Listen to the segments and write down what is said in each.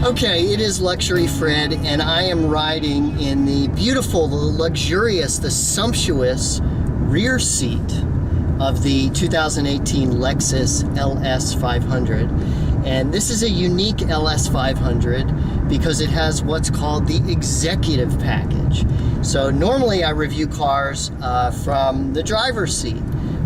Okay, it is Luxury Fred, and I am riding in the beautiful, the luxurious, the sumptuous rear seat of the 2018 Lexus LS500. And this is a unique LS500 because it has what's called the executive package. So normally I review cars from the driver's seat,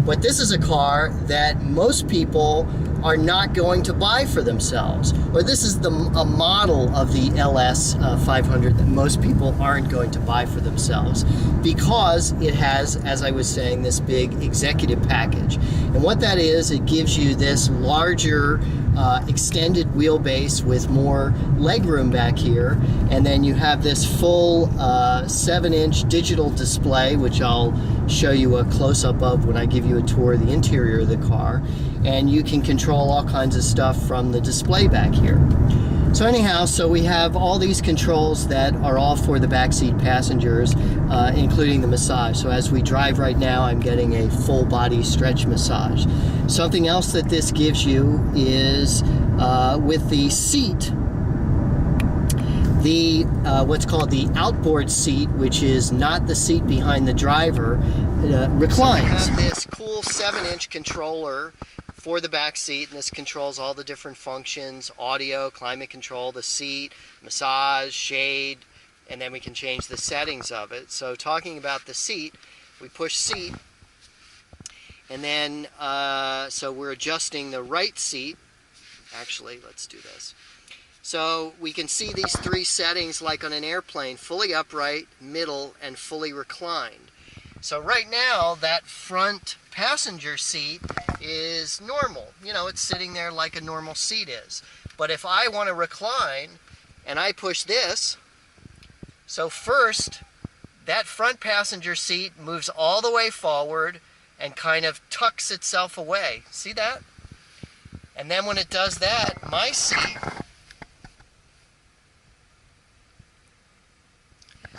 but this is a car that most people are not going to buy for themselves. Or this is a model of the LS500 that most people aren't going to buy for themselves because it has, as I was saying, this big executive package. And what that is, it gives you this larger extended wheelbase with more legroom back here, and then you have this full 7-inch digital display, which I'll show you a close-up of when I give you a tour of the interior of the car, and you can control all kinds of stuff from the display back here. So anyhow, so we have all these controls that are all for the backseat passengers, including the massage. So as we drive right now, I'm getting a full body stretch massage. Something else that this gives you is with the seat, the what's called the outboard seat, which is not the seat behind the driver, reclines. So we have this cool 7-inch controller for the back seat, and this controls all the different functions: audio, climate control, the seat, massage, shade, and then we can change the settings of it. So talking about the seat, we push seat, and then so we're adjusting the right seat. Actually, let's do this. So we can see these 3 settings like on an airplane: fully upright, middle, and fully reclined. So right now, that front passenger seat is normal. You know, it's sitting there like a normal seat is. But if I want to recline and I push this, so first, that front passenger seat moves all the way forward and kind of tucks itself away. See that? And then when it does that, my seat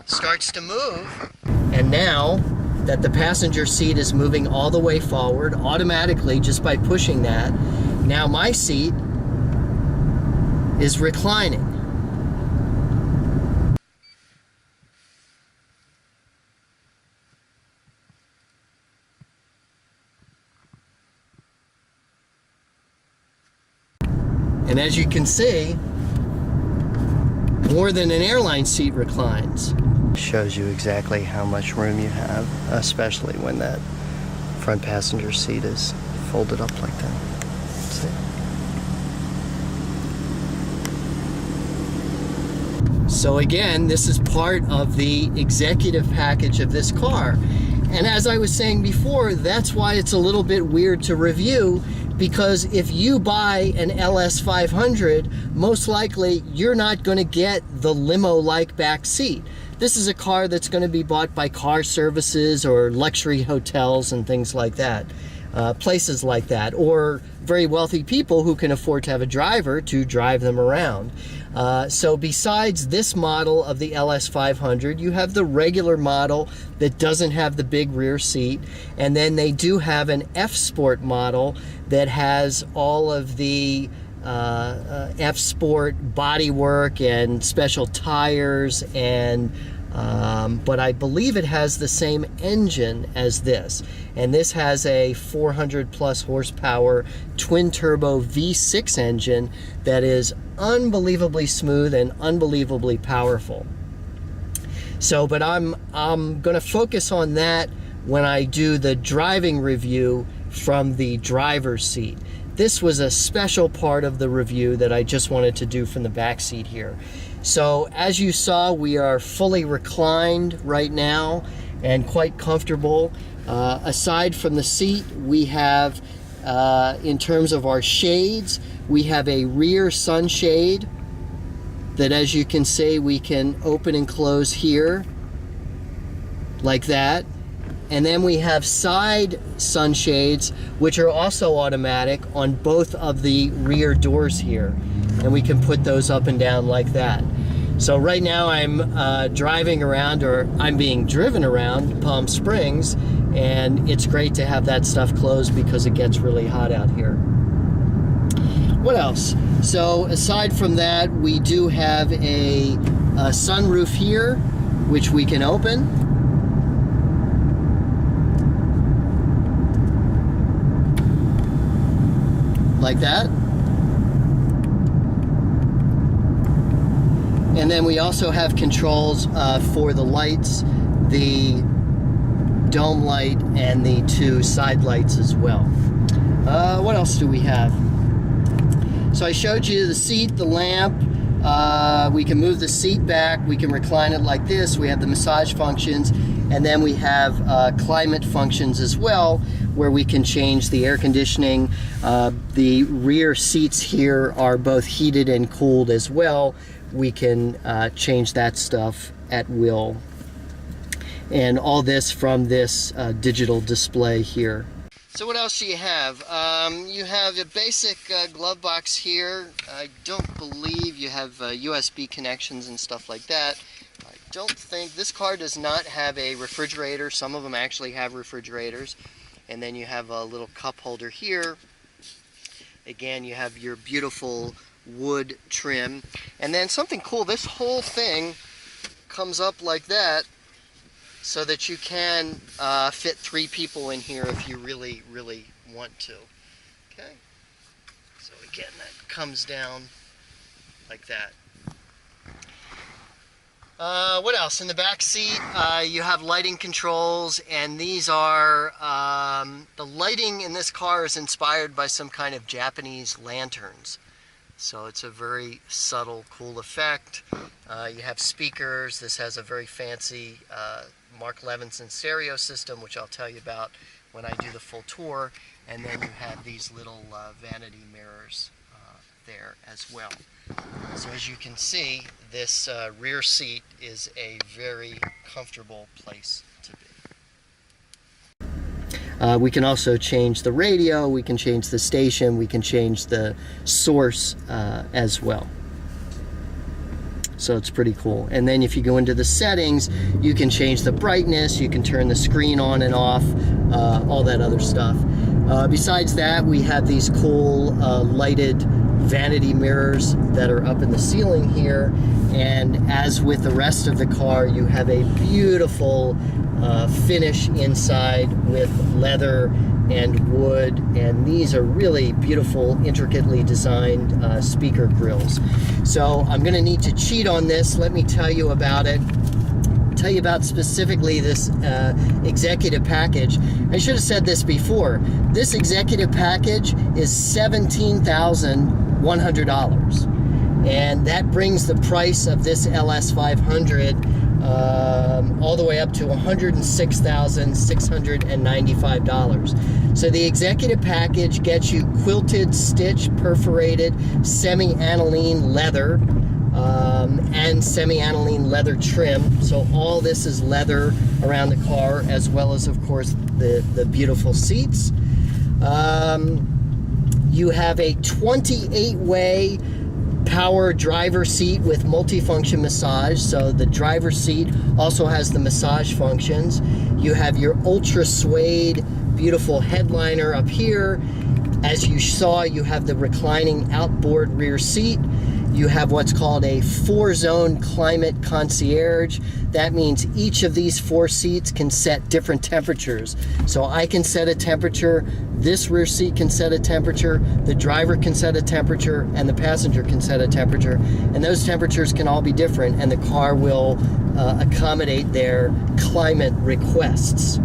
starts to move, and now that the passenger seat is moving all the way forward automatically just by pushing that, now my seat is reclining. And as you can see, more than an airline seat reclines. Shows you exactly how much room you have, especially when that front passenger seat is folded up like that. See? So again, this is part of the executive package of this car. And as I was saying before, that's why it's a little bit weird to review, because if you buy an LS500, most likely you're not going to get the limo-like back seat. This is a car that's going to be bought by car services or luxury hotels and things like that, places like that, or very wealthy people who can afford to have a driver to drive them around. So besides this model of the LS500, you have the regular model that doesn't have the big rear seat, and then they do have an F-Sport model that has all of the F-Sport bodywork and special tires, and but I believe it has the same engine as this, and this has a 400 plus horsepower twin turbo V6 engine that is unbelievably smooth and unbelievably powerful. So but I'm going to focus on that when I do the driving review from the driver's seat. This was a special part of the review that I just wanted to do from the back seat here. So as you saw, we are fully reclined right now and quite comfortable. Aside from the seat, we have, in terms of our shades, we have a rear sunshade that, as you can see, we can open and close here like that. And then we have side sunshades, which are also automatic on both of the rear doors here. And we can put those up and down like that. So right now I'm driving around, or I'm being driven around Palm Springs, and it's great to have that stuff closed because it gets really hot out here. What else? So aside from that, we do have a sunroof here, which we can open. Like that. And then we also have controls for the lights, the dome light, and the 2 side lights as well. What else do we have? So I showed you the seat, the lamp. We can move the seat back. We can recline it like this. We have the massage functions. And then we have climate functions as well, where we can change the air conditioning. The rear seats here are both heated and cooled as well. We can change that stuff at will. And all this from this digital display here. So what else do you have? You have a basic glove box here. I don't believe you have USB connections and stuff like that. I don't think, this car does not have a refrigerator. Some of them actually have refrigerators. And then you have a little cup holder here. Again, you have your beautiful wood trim. And then something cool, this whole thing comes up like that, so that you can fit 3 people in here if you really, really want to. Okay? So again, that comes down like that. What else? In the back seat, you have lighting controls, and these are, the lighting in this car is inspired by some kind of Japanese lanterns. So it's a very subtle, cool effect. You have speakers. This has a very fancy Mark Levinson stereo system, which I'll tell you about when I do the full tour. And then you have these little vanity mirrors there as well. So as you can see, this rear seat is a very comfortable place to be. We can also change the radio, we can change the station, we can change the source as well. So it's pretty cool. And then if you go into the settings, you can change the brightness, you can turn the screen on and off, all that other stuff. Besides that, we have these cool lighted vanity mirrors that are up in the ceiling here. And as with the rest of the car, you have a beautiful finish inside with leather and wood, and these are really beautiful, intricately designed speaker grills. So I'm going to need to cheat on this. Let me tell you about it. Tell you about specifically this executive package. I should have said this before. This executive package is $17,100, and that brings the price of this LS500 all the way up to $106,695. So the executive package gets you quilted, stitched, perforated, semi-aniline leather, and semi-aniline leather trim. So all this is leather around the car, as well as, of course, the beautiful seats. You have a 28-way power driver seat with multifunction massage. So the driver's seat also has the massage functions. You have your ultra suede beautiful headliner up here. As you saw, you have the reclining outboard rear seat. You have what's called a 4-zone Climate Concierge. That means each of these 4 seats can set different temperatures. So I can set a temperature, this rear seat can set a temperature, the driver can set a temperature, and the passenger can set a temperature. And those temperatures can all be different, and the car will accommodate their climate requests.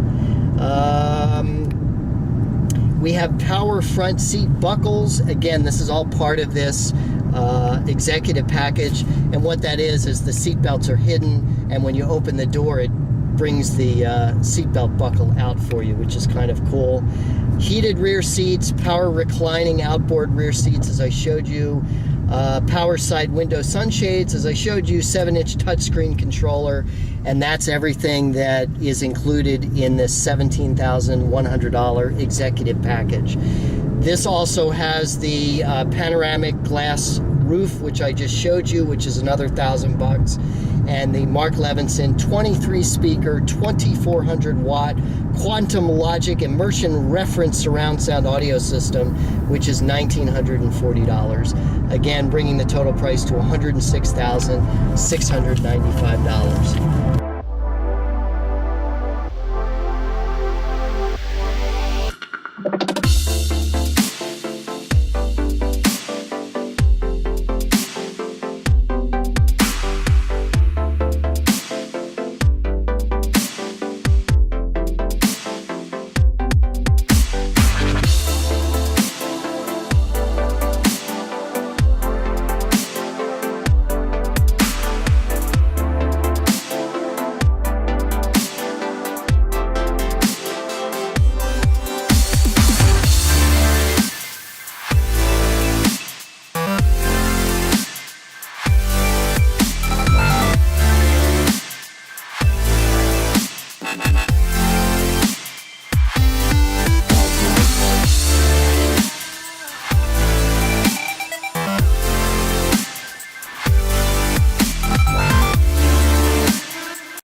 We have power front seat buckles. Again, this is all part of this executive package, and what that is the seat belts are hidden, and when you open the door it brings the seatbelt buckle out for you, which is kind of cool. Heated rear seats, power reclining outboard rear seats, as I showed you, power side window sunshades, as I showed you, 7-inch touchscreen controller, and that's everything that is included in this $17,100 executive package. This also has the panoramic glass roof, which I just showed you, which is another $1,000. and the Mark Levinson 23 speaker, 2400 watt quantum logic immersion reference surround sound audio system, which is $1,940. Again, bringing the total price to $106,695.